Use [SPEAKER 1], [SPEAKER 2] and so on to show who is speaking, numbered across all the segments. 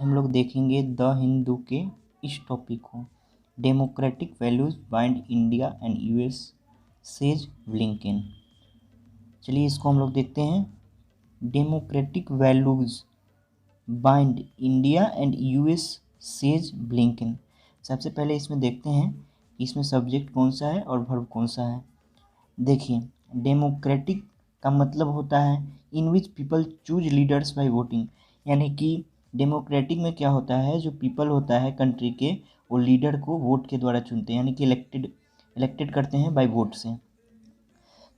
[SPEAKER 1] हम लोग देखेंगे द हिंदू के इस टॉपिक को, democratic values bind India and US says Blinken. चलिए इसको हम लोग देखते हैं। Democratic values bind India and US says Blinken. सबसे पहले इसमें देखते हैं कि इसमें सब्जेक्ट कौन सा है और वर्ब कौन सा है। देखिए, डेमोक्रेटिक का मतलब होता है in which people choose leaders by voting, यानी कि डेमोक्रेटिक में क्या होता है, जो पीपल होता है कंट्री के, वो लीडर को वोट के द्वारा चुनते हैं, यानी कि इलेक्टेड करते हैं बाय वोट से।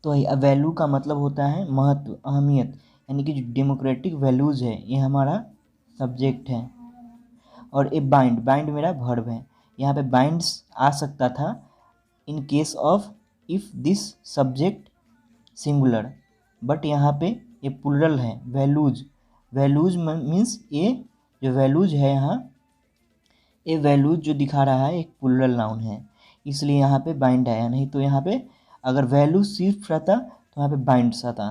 [SPEAKER 1] तो वैल्यू का मतलब होता है महत्व, अहमियत, यानी कि जो डेमोक्रेटिक वैल्यूज़ है ये हमारा सब्जेक्ट है। और ए बाइंड मेरा वर्ब है। यहाँ पे बाइंड्स आ सकता था in case of if this subject singular, but यहाँ पे ये प्लुरल है। वैल्यूज मीन्स ये जो वैल्यूज है यहाँ, ये वैल्यूज जो दिखा रहा है एक प्लुरल नाउन है, इसलिए यहाँ पे बाइंड आया। नहीं तो यहाँ पे अगर वैल्यू सिर्फ रहता तो यहाँ पे बाइंड्स आता।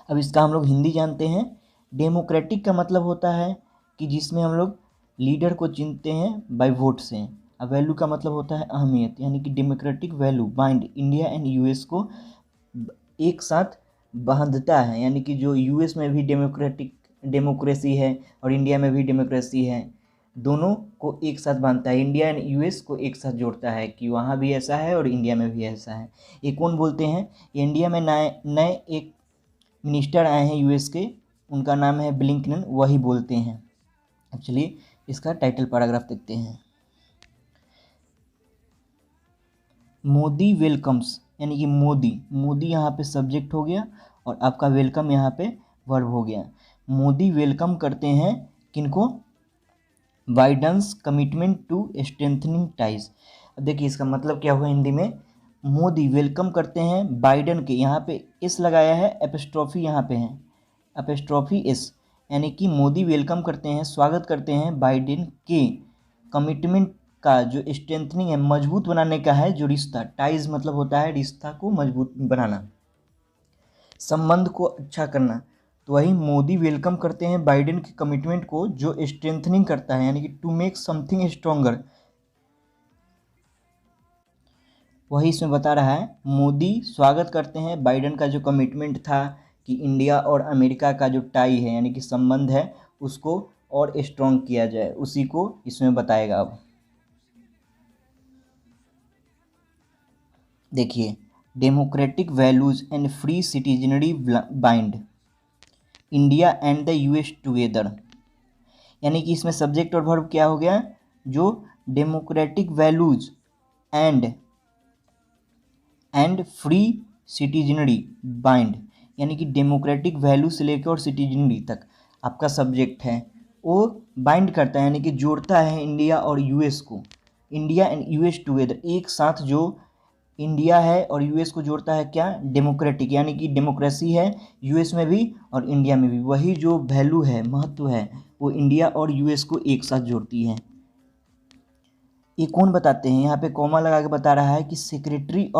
[SPEAKER 1] अब इसका हम लोग हिंदी जानते हैं। डेमोक्रेटिक का मतलब होता है कि जिसमें हम लोग लीडर को चुनते हैं बाय वोट से। अब वैल्यू का मतलब होता है अहमियत, यानी कि democratic value bind India and US को एक साथ बांधता है, यानी कि जो यूएस में भी डेमोक्रेसी है और इंडिया में भी डेमोक्रेसी है, दोनों को एक साथ बांधता है। इंडिया एंड यूएस को एक साथ जोड़ता है कि वहाँ भी ऐसा है और इंडिया में भी ऐसा है। ये कौन बोलते हैं? इंडिया में नए एक मिनिस्टर आए हैं यूएस के, उनका नाम है ब्लिंकन, वही बोलते हैं। अब चलिए इसका टाइटल पैराग्राफ देखते हैं। मोदी वेलकम्स, यानी कि मोदी यहाँ पे सब्जेक्ट हो गया और आपका वेलकम यहाँ पे वर्ब हो गया। मोदी वेलकम करते हैं किनको? Biden's commitment to strengthening ties. अब देखिए इसका मतलब क्या हुआ हिंदी में। मोदी वेलकम करते हैं बाइडेन के, यहाँ पे एस लगाया है, एपिस्ट्रॉफी यहाँ पे है, एपिस्ट्रॉफी एस, यानी कि मोदी वेलकम करते हैं, स्वागत करते हैं बाइडेन के कमिटमेंट का, जो स्ट्रेंथनिंग है, मजबूत बनाने का है, जो रिश्ता, टाइज मतलब होता है रिश्ता को मजबूत बनाना, संबंध को अच्छा करना। तो वही मोदी वेलकम करते हैं बाइडेन के कमिटमेंट को जो स्ट्रेंथनिंग करता है, यानी कि टू मेक समथिंग स्ट्रॉन्गर। वही इसमें बता रहा है, मोदी स्वागत करते हैं बाइडेन का जो कमिटमेंट था कि इंडिया और अमेरिका का जो टाई है, यानी कि संबंध है, उसको और स्ट्रॉन्ग किया जाए, उसी को इसमें बताएगा। अब देखिए, democratic values and free citizenry bind India and the US together, यानी कि इसमें सब्जेक्ट और वर्ब क्या हो गया, जो democratic values and free citizenry bind, यानी कि डेमोक्रेटिक वैल्यू से लेकर और सिटीजनरी तक आपका सब्जेक्ट है, वो बाइंड करता है, यानी कि जोड़ता है इंडिया और यूएस को, इंडिया एंड यूएस टुगेदर, एक साथ जो इंडिया है और यूएस को जोड़ता है क्या, डेमोक्रेटिक, यानी कि डेमोक्रेसी है यूएस में भी और इंडिया में भी, वही जो वैल्यू है, महत्व है, वो इंडिया और यूएस को एक साथ जोड़ती है। ये कौन बताते हैं? यहाँ पे कॉमा लगा के बता रहा है कि secretary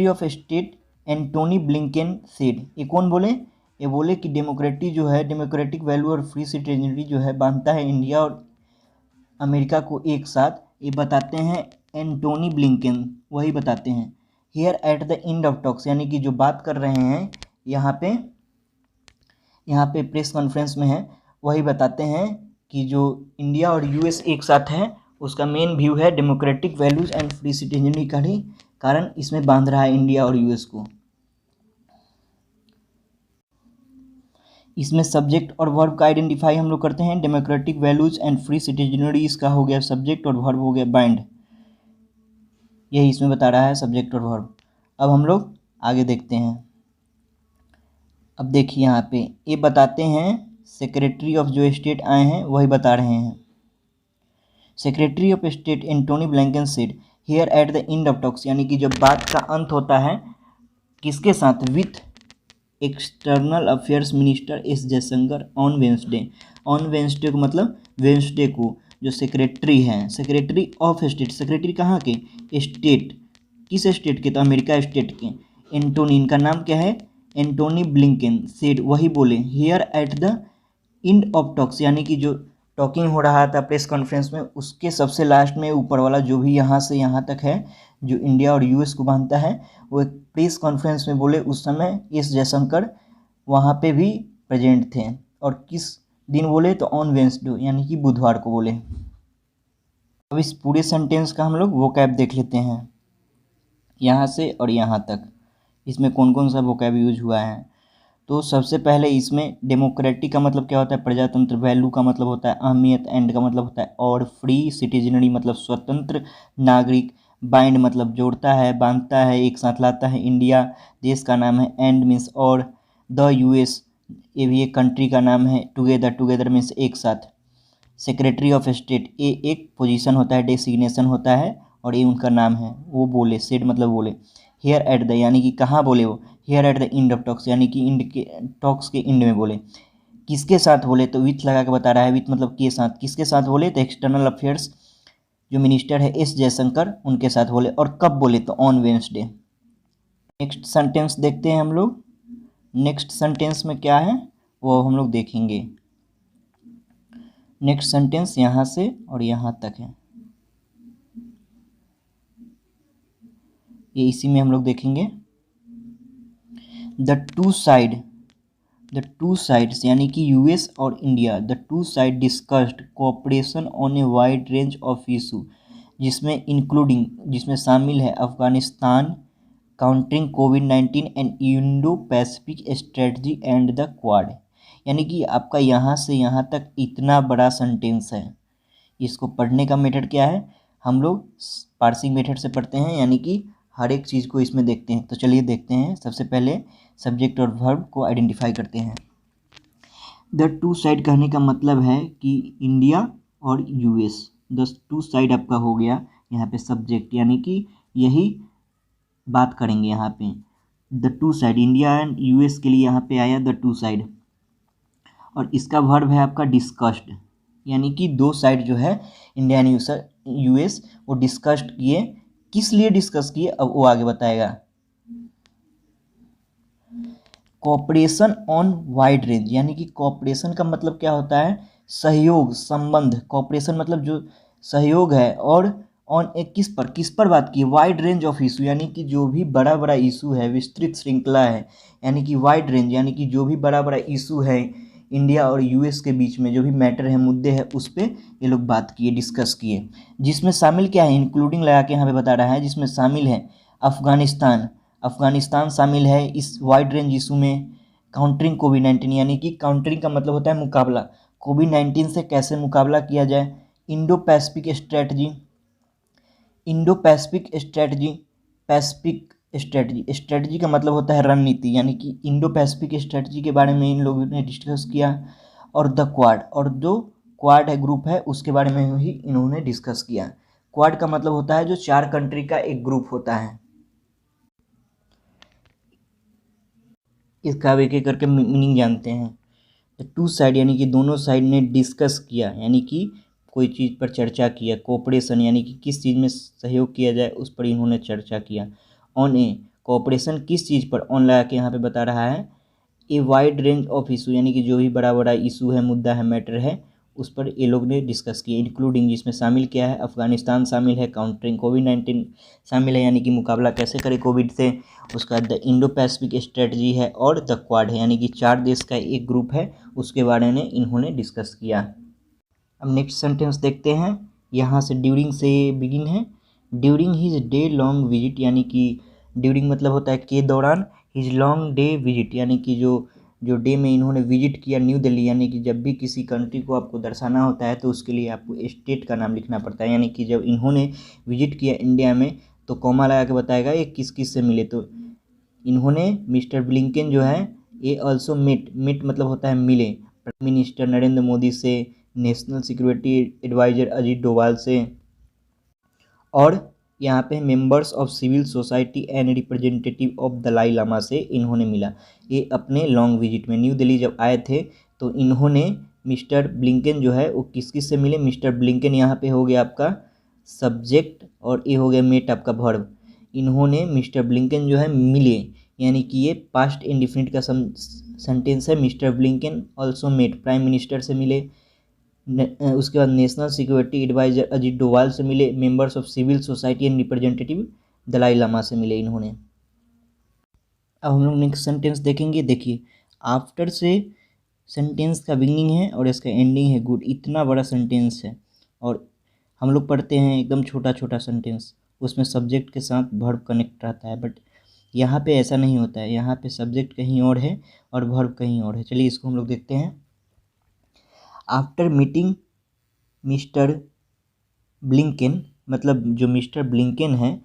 [SPEAKER 1] of state Antony Blinken said. ये कौन बोले? ये बोले कि डेमोक्रेटिक जो है, डेमोक्रेटिक वैल्यू और फ्री सिटीजनरी जो है, बांधता है इंडिया और अमेरिका को एक साथ। ये बताते हैं एंटोनी ब्लिंकन, वही बताते हैं। Here at the end of talks, यानी कि जो बात कर रहे हैं यहाँ पे प्रेस कॉन्फ्रेंस में है, वही बताते हैं कि जो इंडिया और यूएस एक साथ है, उसका मेन व्यू है democratic values and free citizenry का ही कारण इसमें बांध रहा है इंडिया और यूएस को। इसमें सब्जेक्ट और वर्ब का आइडेंटिफाई हम लोग करते हैं। Democratic values and free citizenry, इसका हो गया सब्जेक्ट और वर्ब हो गया बाइंड, यही इसमें बता रहा है सब्जेक्ट और वर्ब। अब हम लोग आगे देखते हैं। अब देखिए यहाँ पे ये बताते हैं सेक्रेटरी ऑफ जो स्टेट आए हैं वही बता रहे हैं। Secretary of state Antony Blinken said here at the end of talks, यानी कि जब बात का अंत होता है किसके साथ, with external affairs minister S Jaishankar on Wednesday को मतलब वेंसडे को, जो सेक्रेटरी हैं, सेक्रेटरी ऑफ स्टेट, सेक्रेटरी कहाँ के, स्टेट, किस स्टेट के, तो अमेरिका स्टेट के, एंटोनी, इनका नाम क्या है, एंटोनी ब्लिंकन सेड, वही बोले, here at the end of talks, यानी कि जो टॉकिंग हो रहा था प्रेस कॉन्फ्रेंस में उसके सबसे लास्ट में ऊपर वाला जो भी यहाँ से यहाँ तक है जो इंडिया और यूएस को बांधता है, वो एक प्रेस कॉन्फ्रेंस में बोले। उस समय एस जयशंकर वहाँ पे भी प्रेजेंट थे। और किस दिन बोले, तो ऑन वेंसडे यानी कि बुधवार को बोले। अब इस पूरे सेंटेंस का हम लोग वोकैब देख लेते हैं, यहाँ से और यहाँ तक इसमें कौन कौन सा वोकैब यूज हुआ है। तो सबसे पहले इसमें डेमोक्रेटिक का मतलब क्या होता है, प्रजातंत्र। वैल्यू का मतलब होता है अहमियत। एंड का मतलब होता है और। फ्री सिटीजनरी मतलब स्वतंत्र नागरिक। बाइंड मतलब जोड़ता है, बांधता है, एक साथ लाता है। इंडिया देश का नाम है। एंड मीन्स और। द यूएस ये भी एक कंट्री का नाम है। टुगेदर, टुगेदर मीन्स एक साथ। सेक्रेटरी ऑफ स्टेट ये एक पोजीशन होता है, डेसिग्नेशन होता है, और ये उनका नाम है। वो बोले, सेड मतलब बोले। हेयर एट द यानी कि कहाँ बोले वो, here at the end of talks यानी कि इंड के टॉक्स के एंड में बोले। किसके साथ बोले, तो विथ लगा के बता रहा है, विथ मतलब के साथ। किसके साथ बोले, तो एक्सटर्नल अफेयर्स जो मिनिस्टर है एस जयशंकर उनके साथ बोले। और कब बोले, तो ऑन वेंसडे। नेक्स्ट सेंटेंस देखते हैं हम लोग। नेक्स्ट सेंटेंस में क्या है वो हम लोग देखेंगे। नेक्स्ट सेंटेंस यहाँ से और यहाँ तक है, ये इसी में हम लोग देखेंगे। द टू साइड्स यानी कि यूएस और India, the two side discussed cooperation on a wide range of issue, जिसमें शामिल है Afghanistan, countering covid and Indo Pacific strategy and the quad. यानी कि आपका यहाँ से यहाँ तक इतना बड़ा सेंटेंस है। इसको पढ़ने का मेथड क्या है, हम लोग पार्सिंग मेथड से पढ़ते हैं, यानी कि हर एक चीज़ को इसमें देखते हैं। तो चलिए देखते हैं। सबसे पहले सब्जेक्ट और वर्ब को आइडेंटिफाई करते हैं। द टू साइड कहने का मतलब है कि इंडिया और यूएस, द टू साइड आपका हो गया यहाँ पे सब्जेक्ट, यानी कि यही बात करेंगे यहाँ पे। The two side India and US के लिए यहाँ पे आया द टू साइड। और इसका वर्ब है आपका डिस्कस्ड, यानी कि दो साइड जो है इंडिया एंड यूएस वो डिस्कस्ड किए। किस लिए डिस्कस किए अब वो आगे बताएगा। कोऑपरेशन ऑन वाइड रेंज, यानी कि कोऑपरेशन का मतलब क्या होता है, सहयोग, संबंध। कोऑपरेशन मतलब जो सहयोग है। और ऑन एक किस पर बात की, वाइड रेंज ऑफ इशू, यानी कि जो भी बड़ा बड़ा इशू है, विस्तृत श्रृंखला है, यानी कि वाइड रेंज, यानी कि जो भी बड़ा बड़ा इशू है इंडिया और यूएस के बीच में, जो भी मैटर है, मुद्दे हैं, उस पर ये लोग बात किए, डिस्कस किए। जिसमें शामिल क्या है, इंक्लूडिंग लगा के यहाँ पे बता रहा है, जिसमें शामिल है अफगानिस्तान शामिल है इस वाइड रेंज इशू में। काउंटरिंग कोविड-19 यानी कि काउंटरिंग का मतलब होता है मुकाबला, कोविड-19 से कैसे मुकाबला किया जाए। इंडो पैसिफिक स्ट्रेटजी का मतलब होता है रणनीति, यानी कि इंडो पैसिफिक स्ट्रेटजी के बारे में इन लोगों ने डिस्कस किया। और द क्वाड, और जो क्वाड है ग्रुप है उसके बारे में ही इन्होंने डिस्कस किया। क्वाड का मतलब होता है जो 4 कंट्री का एक ग्रुप होता है। इसका एक एक करके मीनिंग जानते हैं। टू साइड यानी कि दोनों साइड ने डिस्कस किया, यानी कि कोई चीज़ पर चर्चा किया। कोऑपरेशन यानी कि किस चीज़ में सहयोग किया जाए उस पर इन्होंने चर्चा किया। ऑन ए कोऑपरेशन किस चीज़ पर, ऑन लगा के यहाँ पे बता रहा है। A wide range of issue यानी कि जो भी बड़ा बड़ा इशू है, मुद्दा है, मैटर है, उस पर ये लोग ने डिस्कस किया। इंक्लूडिंग जिसमें शामिल क्या है, अफगानिस्तान शामिल है, काउंटरिंग कोविड-19 शामिल है, यानी कि मुकाबला कैसे करें कोविड से, उसका द इंडो पैसिफिक स्ट्रेटजी है, और द क्वाड है यानी कि 4 देश का एक ग्रुप है, उसके बारे में इन्होंने डिस्कस किया। अब नेक्स्ट सेंटेंस देखते हैं। यहाँ से ड्यूरिंग से बिगिन है। During his day long visit, यानी कि ड्यूरिंग मतलब होता है के दौरान, हिज लॉन्ग डे विजिट यानी कि जो डे में इन्होंने विजिट किया न्यू दिल्ली, यानी कि जब भी किसी कंट्री को आपको दर्शाना होता है तो उसके लिए आपको स्टेट का नाम लिखना पड़ता है। यानी कि जब इन्होंने विजिट किया इंडिया में तो कॉमा लगा के बताएगा ये किस किस से मिले। तो इन्होंने मिस्टर ब्लिंकन जो है ये ऑल्सो मेट मतलब होता है मिले, प्राइम मिनिस्टर नरेंद्र मोदी से, national security adviser Ajit Doval से, और यहाँ पे members of civil society and representative of Dalai Lama से इन्होंने मिला। ये अपने लॉन्ग विजिट में न्यू दिल्ली जब आए थे तो इन्होंने मिस्टर ब्लिंकन जो है वो किस किस से मिले। मिस्टर ब्लिंकन यहाँ पे हो गया आपका सब्जेक्ट और ये हो गया मेट आपका वर्ब। इन्होंने मिस्टर ब्लिंकन जो है मिले, यानी कि ये पास्ट इंडिफिनिट का सेंटेंस है। Mr Blinken also met, prime minister से मिले। उसके बाद national security adviser Ajit Doval से मिले। Members of civil society and representative Dalai Lama से मिले इन्होंने। अब हम लोग नेक्स्ट सेंटेंस देखेंगे। देखिए, आफ्टर से सेंटेंस का बिगिनिंग है और इसका एंडिंग है गुड। इतना बड़ा सेंटेंस है और हम लोग पढ़ते हैं एकदम छोटा छोटा सेंटेंस, उसमें सब्जेक्ट के साथ वर्ब कनेक्ट रहता है, बट यहाँ पे ऐसा नहीं होता है। यहाँ पे सब्जेक्ट कहीं और है और वर्ब कहीं और है। चलिए इसको हम लोग देखते हैं। आफ्टर मीटिंग मिस्टर ब्लिंकन, मतलब जो मिस्टर ब्लिंकन है,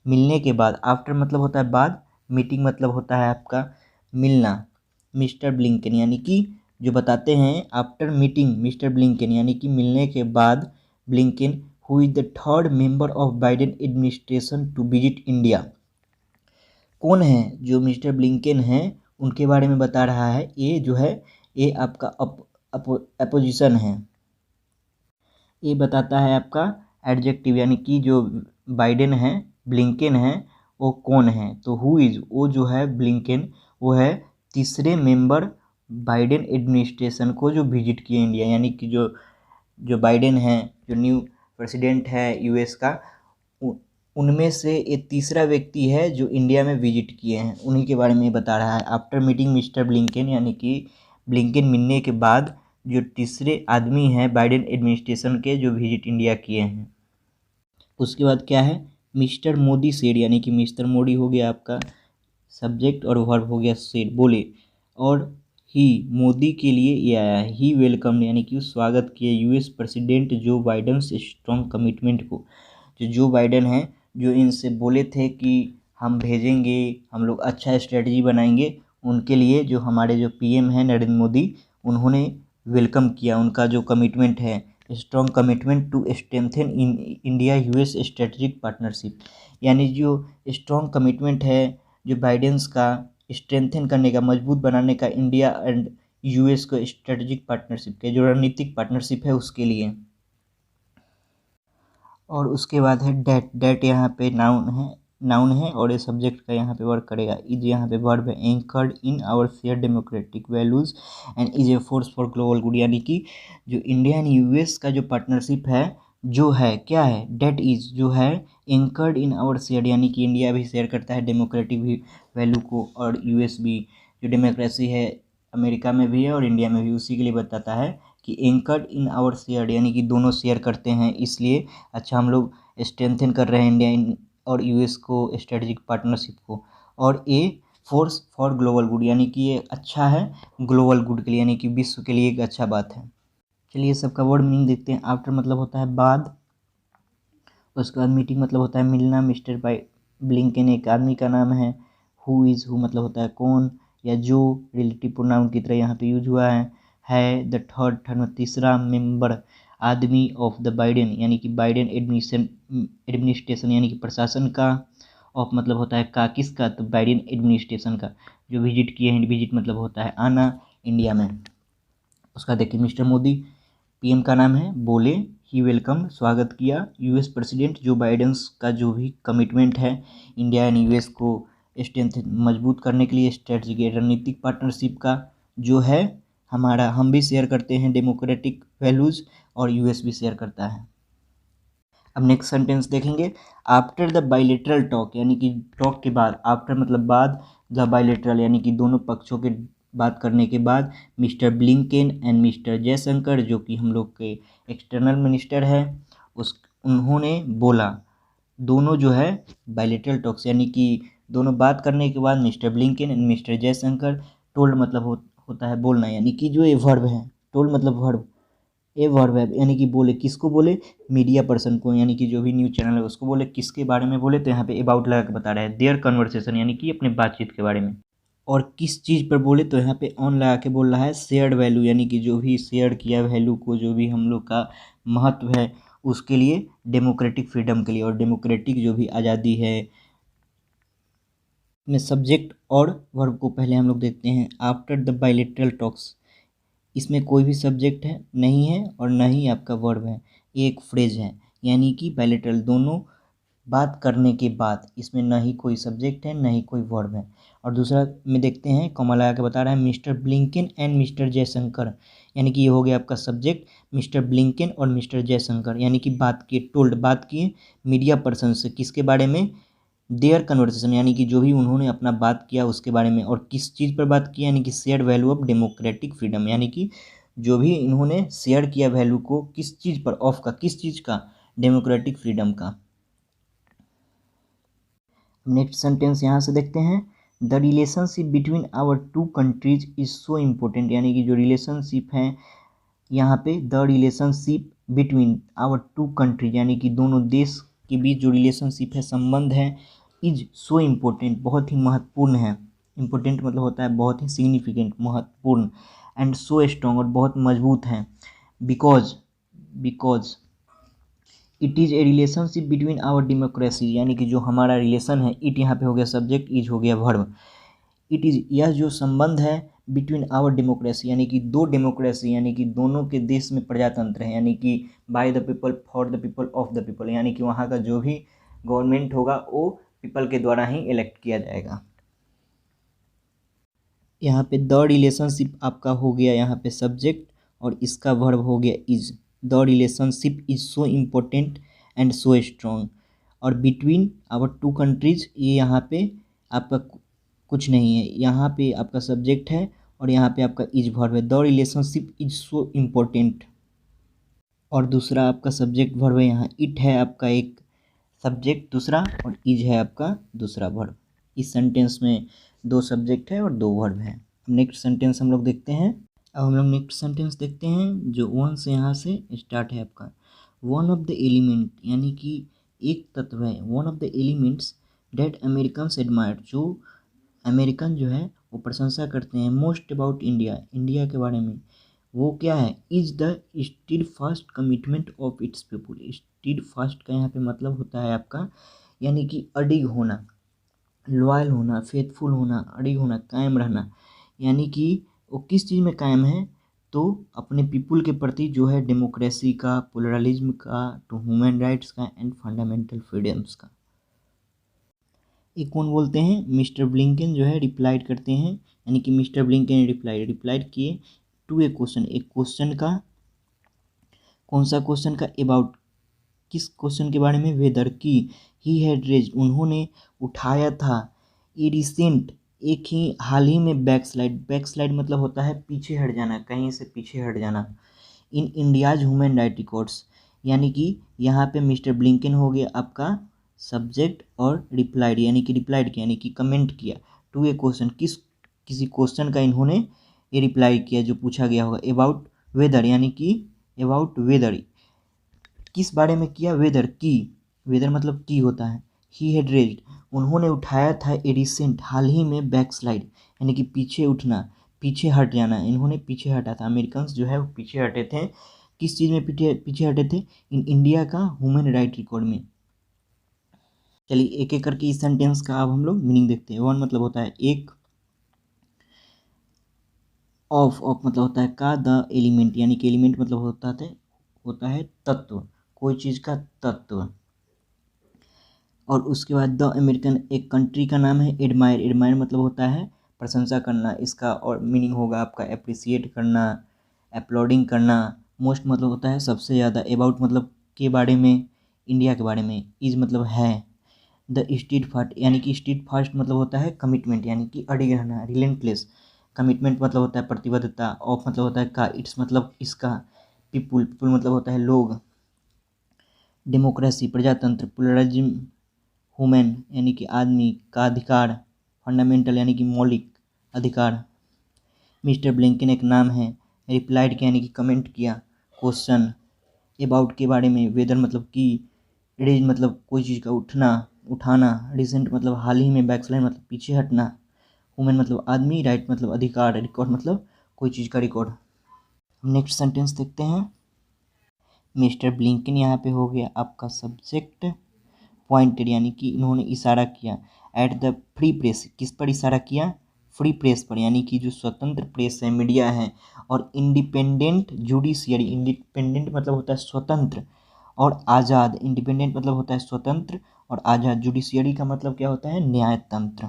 [SPEAKER 1] मिलने के बाद, आफ्टर मतलब होता है बाद, मीटिंग मतलब होता है आपका मिलना। मिस्टर ब्लिंकन यानी कि जो बताते हैं आफ्टर मीटिंग मिस्टर ब्लिंकन यानी कि मिलने के बाद Blinken who is the third member of Biden administration to visit India. कौन है जो मिस्टर ब्लिंकन हैं उनके बारे में बता रहा है। ये जो है ये आपका अपोजिशन है। ये बताता है आपका एडजेक्टिव, यानी कि जो बाइडेन है, ब्लिंकन है, वो कौन है। तो हु इज़, वो जो है ब्लिंकन, वो है तीसरे मेंबर बाइडेन एडमिनिस्ट्रेशन को जो विजिट किए इंडिया। यानी कि जो बाइडेन है, जो न्यू प्रेसिडेंट है यूएस का, उनमें से ये तीसरा व्यक्ति है जो इंडिया में विजिट किए हैं। उन्हीं के बारे में बता रहा है। आफ्टर मीटिंग मिस्टर ब्लिंकन यानी कि ब्लिंकन मिलने के बाद जो तीसरे आदमी हैं बाइडेन एडमिनिस्ट्रेशन के जो विजिट इंडिया किए हैं। उसके बाद क्या है, मिस्टर मोदी सेड, यानी कि मिस्टर मोदी हो गया आपका सब्जेक्ट और वर्ब हो गया सेड, बोले। और ही, मोदी के लिए ये आया है। ही वेलकम यानी कि स्वागत किए यूएस प्रेसिडेंट जो बाइडन से स्ट्रॉन्ग कमिटमेंट को। जो बाइडन है, जो इनसे बोले थे कि हम भेजेंगे, हम लोग अच्छा स्ट्रेटजी बनाएंगे, उनके लिए जो हमारे जो पीएम हैं नरेंद्र मोदी, उन्होंने वेलकम किया उनका जो कमिटमेंट है, strong commitment to strengthen in India US strategic partnership. यानी जो स्ट्रॉन्ग कमिटमेंट है जो बाइडेंस का, स्ट्रेंथन करने का, मजबूत बनाने का इंडिया एंड यूएस को स्ट्रेटजिक पार्टनरशिप के, जो रणनीतिक पार्टनरशिप है उसके लिए। और उसके बाद है डेट। डेट यहाँ पे नाउन है और ये सब्जेक्ट का यहाँ पे वर्क करेगा। इज यहाँ पे वर्ब है। Anchored in our share democratic values and is a force for global good, यानी कि जो इंडिया एंड यूएस का जो पार्टनरशिप है, जो है क्या है, डेट इज जो है एंकर्ड इन आवर शेयर, यानी कि इंडिया भी शेयर करता है डेमोक्रेटिक भी वैल्यू को, और यूएस भी जो डेमोक्रेसी है अमेरिका में भी है और इंडिया में भी, उसी के लिए बताता है कि एंकर्ड इन आवर शेयर, यानी कि दोनों शेयर करते हैं, इसलिए अच्छा हम लोग स्ट्रेंथन कर रहे हैं इंडिया और यूएस को स्ट्रेटजिक पार्टनरशिप को। और ए फोर्स फॉर ग्लोबल गुड, यानी कि ये अच्छा है ग्लोबल गुड के लिए, यानी कि विश्व के लिए एक अच्छा बात है। चलिए सबका वर्ड मीनिंग देखते हैं। आफ्टर मतलब होता है बाद, उसके बाद मीटिंग मतलब होता है मिलना। मिस्टर ब्लिंकन एक आदमी का नाम है। हु इज़, हु मतलब होता है कौन या जो, रिलेटिव प्रोनाउन की तरह यहाँ पे यूज हुआ है। द थर्ड, थर्ड में तीसरा मेंबर आदमी ऑफ द बाइडेन, यानी कि बाइडेन एडमिनिस्ट्रेशन यानी कि प्रशासन का। ऑफ मतलब होता है का, किसका, तो बाइडेन एडमिनिस्ट्रेशन का जो विजिट किए हैं। विजिट मतलब होता है आना इंडिया में। उसका देखिए मिस्टर मोदी पीएम का नाम है, बोले। ही वेलकम स्वागत किया यूएस प्रेसिडेंट जो बाइडेंस का जो भी कमिटमेंट है इंडिया एंड यूएस को स्ट्रेंथ मजबूत करने के लिए, स्ट्रेटजी रणनीतिक पार्टनरशिप का जो है हमारा, हम भी शेयर करते हैं डेमोक्रेटिक वैल्यूज़ और यूएस भी शेयर करता है। अब नेक्स्ट सेंटेंस देखेंगे। आफ्टर द बाइलेटरल टॉक, यानी कि टॉक के बाद, आफ्टर मतलब बाद, द बाइलेटरल यानी कि दोनों पक्षों के बात करने के बाद, mister Blinken and mister Jaishankar जो कि हम लोग के एक्सटर्नल मिनिस्टर है, उन्होंने बोला, दोनों जो है बाइलेटरल टॉक्स यानी कि दोनों बात करने के बाद mister Blinken and mister Jaishankar, told मतलब होता है बोलना, यानी कि जो ये वर्ब है, टोल्ड मतलब वर्ब, ये वर्ब है, यानी कि बोले, किसको बोले, मीडिया पर्सन को, यानी कि जो भी न्यूज़ चैनल है उसको बोले। किसके बारे में बोले, तो यहाँ पे अबाउट लगा के बता रहा है। देयर कन्वर्सेशन यानी कि अपने बातचीत के बारे में। और किस चीज़ पर बोले, तो यहाँ पे ऑन लगा के बोल रहा है शेयर्ड वैल्यू, यानी कि जो भी शेयर किया वैल्यू को, जो भी हम लोग का महत्व है उसके लिए, डेमोक्रेटिक फ्रीडम के लिए, और डेमोक्रेटिक जो भी आज़ादी है में सब्जेक्ट और वर्ब को पहले हम लोग देखते हैं। आफ्टर द बाइलेटरल टॉक्स, इसमें कोई भी सब्जेक्ट है नहीं है और ना ही आपका वर्ब है, ये एक फ्रेज है, यानी कि बाइलेटरल दोनों बात करने के बाद, इसमें ना ही कोई सब्जेक्ट है ना ही कोई वर्ब है। और दूसरा में देखते हैं, कॉमा लगा के बता रहा है Mr Blinken and mister Jaishankar, यानी कि ये हो गया आपका सब्जेक्ट मिस्टर ब्लिंकन और मिस्टर जयशंकर, यानी कि बात किए, टोल्ड बात किए मीडिया पर्सन से, किसके बारे में, देयर कन्वर्सेशन, यानी कि जो भी उन्होंने अपना बात किया उसके बारे में। और किस चीज़ पर बात किया, यानी कि share value of democratic freedom, यानी कि जो भी इन्होंने शेयर किया वैल्यू को किस चीज़ पर, ऑफ का, किस चीज़ का, डेमोक्रेटिक फ्रीडम का। नेक्स्ट सेंटेंस यहाँ से देखते हैं, the relationship between our two countries is so important, यानी कि जो रिलेशनशिप है यहाँ पे, the relationship between our two countries, यानी कि दोनों देश के बीच जो रिलेशनशिप है, संबंध है, इज सो इम्पोर्टेंट, बहुत ही महत्वपूर्ण है। इम्पोर्टेंट मतलब होता है बहुत ही सिग्निफिकेंट, महत्वपूर्ण, एंड सो स्ट्रॉन्ग, और बहुत मजबूत है, because it is a relationship between our democracy, यानी कि जो हमारा रिलेशन है, इट यहाँ पे हो गया सब्जेक्ट, इज हो गया वर्ब, इट इज़, यह जो संबंध है बिटवीन आवर डेमोक्रेसी, यानी कि दो डेमोक्रेसी, यानी कि दोनों के देश में प्रजातंत्र है, यानी कि by the people for the people of the people, यानी कि वहाँ का जो भी गवर्नमेंट होगा वो पीपल के द्वारा ही इलेक्ट किया जाएगा। यहाँ पे द रिलेशनशिप आपका हो गया यहाँ पे सब्जेक्ट, और इसका वर्ब हो गया is. The relationship is so important and so strong, और बिटवीन आवर टू कंट्रीज, ये यहाँ पे आपका कुछ नहीं है, यहाँ पे आपका सब्जेक्ट है और यहाँ पे आपका इज वर्ब है। The relationship is so important, और दूसरा आपका सब्जेक्ट वर्ब है, यहाँ इट है आपका एक सब्जेक्ट दूसरा, और इज है आपका दूसरा वर्ब। इस सेंटेंस में दो सब्जेक्ट है और दो वर्ब है। नेक्स्ट सेंटेंस हम लोग देखते हैं। अब हम लोग नेक्स्ट सेंटेंस देखते हैं जो वन से यहाँ से स्टार्ट है आपका। वन ऑफ द एलिमेंट, यानी कि एक तत्व है, one of the elements that Americans admire, जो अमेरिकन जो है वो प्रशंसा करते हैं, मोस्ट अबाउट इंडिया, इंडिया के बारे में, वो क्या है, is the stead fast commitment of its people. Stead fast का यहाँ पे मतलब होता है आपका, यानी कि अडिग होना, लॉयल होना, फेथफुल होना, अडिग होना, कायम रहना, यानी कि वो किस चीज़ में कायम है, तो अपने पीपुल के प्रति जो है, डेमोक्रेसी का, प्लुरलिज्म का, टू ह्यूमन राइट्स का, एंड फंडामेंटल फ्रीडम्स का। एक कौन बोलते हैं, मिस्टर ब्लिंकन जो है रिप्लाइड करते हैं, यानी कि मिस्टर ब्लिंकन ने रिप्लाइड किए टू ए क्वेश्चन, एक क्वेश्चन का, कौन सा क्वेश्चन का, अबाउट, किस क्वेश्चन के बारे में, वेदर की, ही हैड रेज्ड, उन्होंने उठाया था, ए रिसेंट, एक ही हाल ही में, बैकस्लाइड मतलब होता है पीछे हट जाना, कहीं से पीछे हट जाना, in India's human right records, यानी कि यहाँ पे मिस्टर ब्लिंकन हो गया आपका सब्जेक्ट, और रिप्लाइड, यानी कि रिप्लाइड किया, यानी कि कमेंट किया, टू ए क्वेश्चन, किसी क्वेश्चन का इन्होंने ये रिप्लाई किया जो पूछा गया होगा, अबाउट वेदर, यानी कि अबाउट वेदर, किस बारे में किया, वेदर की, वेदर मतलब की होता है, ही हैड रेज्ड, उन्होंने उठाया था, ए रिसेंट, हाल ही में, बैकस्लाइड, यानी कि पीछे उठना, पीछे हट जाना, इन्होंने पीछे हटा था, अमेरिकन्स जो है वो पीछे हटे थे, किस चीज़ में पीछे पीछे हटे थे, इन इंडिया का ह्यूमन राइट रिकॉर्ड में। चलिए एक एक करके इस सेंटेंस का अब हम लोग मीनिंग देखते हैं। वन मतलब होता है एक, ऑफ मतलब होता है का, द एलिमेंट, यानी कि एलिमेंट मतलब होता है तत्व, कोई चीज़ का तत्व, और उसके बाद द अमेरिकन, एक कंट्री का नाम है, एडमायर मतलब होता है प्रशंसा करना, इसका और मीनिंग होगा आपका अप्रिसिएट करना, अपलोडिंग करना, मोस्ट मतलब होता है सबसे ज़्यादा, अबाउट मतलब के बारे में, इंडिया के बारे में, इज मतलब है, द स्टीड फास्ट, यानी कि स्टीड फास्ट मतलब होता है कमिटमेंट, यानी कि अड़िग रहना, रिलेंटलेस, कमिटमेंट मतलब होता है प्रतिबद्धता, ऑफ मतलब होता है का, इट्स मतलब इसका, पीपुल मतलब होता है लोग, डेमोक्रेसी प्रजातंत्र, प्लुरलिज्म ह्यूमन यानी कि आदमी का अधिकार, फंडामेंटल यानी कि मौलिक अधिकार। मिस्टर ब्लिंकन एक नाम है, रिप्लाइड यानी कि कमेंट किया, क्वेश्चन, अबाउट के बारे में, वेदर मतलब कि, रेज मतलब कोई चीज़ का उठना, उठाना, रिसेंट मतलब हाल ही में, बैकस्लाइड मतलब पीछे हटना, ह्यूमन मतलब आदमी, राइट मतलब अधिकार, रिकॉर्ड मतलब कोई चीज़ का रिकॉर्ड। नेक्स्ट सेंटेंस देखते हैं। मिस्टर ब्लिंकन यहाँ पे हो गया आपका सब्जेक्ट, पॉइंटेड यानी कि इन्होंने इशारा किया, एट द फ्री प्रेस, किस पर इशारा किया, फ्री प्रेस पर, यानी कि जो स्वतंत्र प्रेस है, मीडिया है, और इंडिपेंडेंट जुडिशियरी, इंडिपेंडेंट मतलब होता है स्वतंत्र, और आज़ाद, इंडिपेंडेंट मतलब होता है स्वतंत्र और आज़ाद। जुडिशियरी का मतलब क्या होता है? न्यायतंत्र।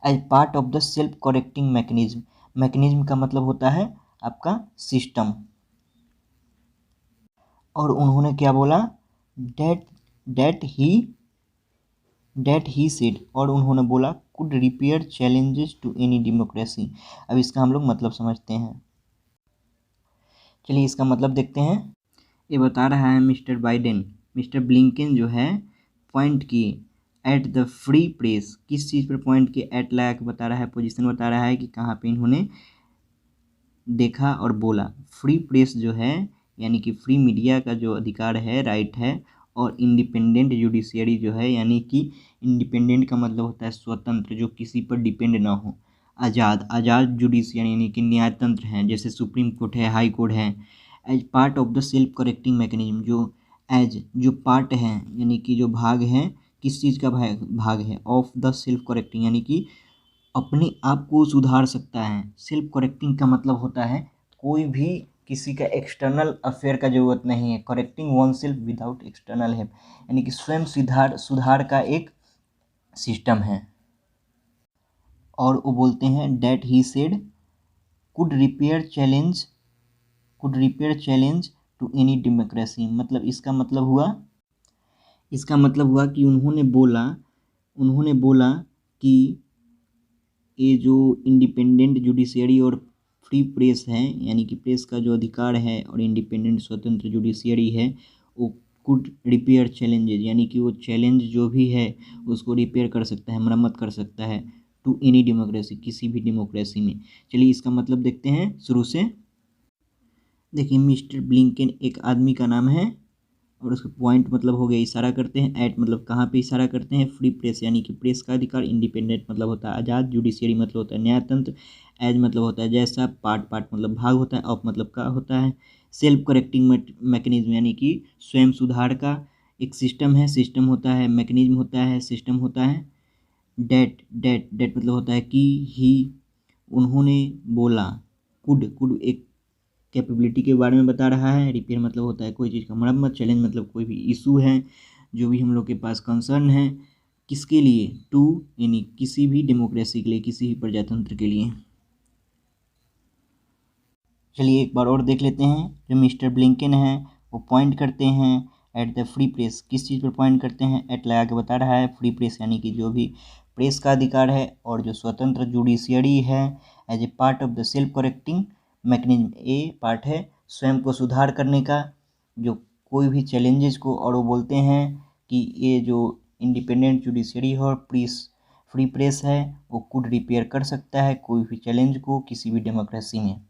[SPEAKER 1] As part of the self correcting mechanism, mechanism का मतलब होता है आपका सिस्टम। और उन्होंने क्या बोला? डेट ही सेड, और उन्होंने बोला could repair challenges to any democracy. अब इसका हम लोग मतलब समझते हैं। चलिए इसका मतलब देखते हैं। ये बता रहा है मिस्टर ब्लिंकन जो है पॉइंट किए एट द फ्री प्रेस। किस चीज़ पर पॉइंट किए? एट लगा के बता रहा है, पोजीशन बता रहा है कि कहाँ पे इन्होंने देखा और बोला। फ्री प्रेस जो है यानी कि फ्री मीडिया का जो अधिकार है, राइट है, और इंडिपेंडेंट जुडिशियरी जो है यानी कि इंडिपेंडेंट का मतलब होता है स्वतंत्र, जो किसी पर डिपेंड ना हो। आज़ाद जुडिशियरी यानी कि न्यायतंत्र हैं, जैसे सुप्रीम कोर्ट है, हाई कोर्ट है। As part of the self correcting mechanism, जो पार्ट है यानी कि जो भाग है, किस चीज़ का भाग है? ऑफ द सेल्फ करेक्टिंग यानी कि अपने आप को सुधार सकता है। सेल्फ करेक्टिंग का मतलब होता है कोई भी किसी का एक्सटर्नल अफेयर का ज़रूरत नहीं है। Correcting one self without external help यानी कि स्वयं सुधार का एक सिस्टम है। और वो बोलते हैं that he said could repair challenge to any democracy. मतलब इसका मतलब हुआ कि उन्होंने बोला कि ये जो इंडिपेंडेंट जुडिशियरी और फ्री प्रेस है यानी कि प्रेस का जो अधिकार है और इंडिपेंडेंट स्वतंत्र जुडिशियरी है, वो कुड रिपेयर चैलेंजेज यानी कि वो चैलेंज जो भी है उसको रिपेयर कर सकता है, मरम्मत कर सकता है टू एनी डेमोक्रेसी, किसी भी डेमोक्रेसी में। चलिए इसका मतलब देखते हैं शुरू से। देखिए मिस्टर ब्लिंकन एक आदमी का नाम है और उसका पॉइंट मतलब हो गया इशारा करते हैं, एट मतलब कहाँ पे इशारा करते हैं? फ्री प्रेस यानी कि प्रेस का अधिकार, इंडिपेंडेंट मतलब होता है आज़ाद, जुडिशियरी मतलब होता है न्यायतंत्र, एज मतलब होता है जैसा, पार्ट मतलब भाग होता है, ऑफ मतलब का होता है, सेल्फ करेक्टिंग मैकेनिज्म यानी कि स्वयं सुधार का एक सिस्टम होता है, मैकेनिज्म होता है, सिस्टम होता है। डेट मतलब होता है कि ही, उन्होंने बोला। कुड एक कैपेबिलिटी के बारे में बता रहा है। रिपेयर मतलब होता है कोई चीज़ का मरम्मत। चैलेंज मतलब कोई भी इशू है जो भी हम लोग के पास कंसर्न है, किसके लिए? टू यानी किसी भी डेमोक्रेसी के लिए, किसी भी प्रजातंत्र के लिए। चलिए एक बार और देख लेते हैं। जो मिस्टर ब्लिंकन है वो पॉइंट करते हैं एट द फ्री प्रेस। किस चीज़ पर पॉइंट करते हैं? एट लगा के बता रहा है। फ्री प्रेस यानी कि जो भी प्रेस का अधिकार है और जो स्वतंत्र जुडिशियरी है as a part of the self correcting mechanism. A part है स्वयं को सुधार करने का, जो कोई भी चैलेंजेस को, और वो बोलते हैं कि ये जो इंडिपेंडेंट जुडिशियरी और फ्री प्रेस है वो कुड रिपेयर कर सकता है कोई भी चैलेंज को किसी भी डेमोक्रेसी में।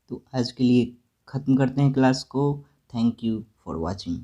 [SPEAKER 1] तो आज के लिए ख़त्म करते हैं क्लास को। Thank you for watching.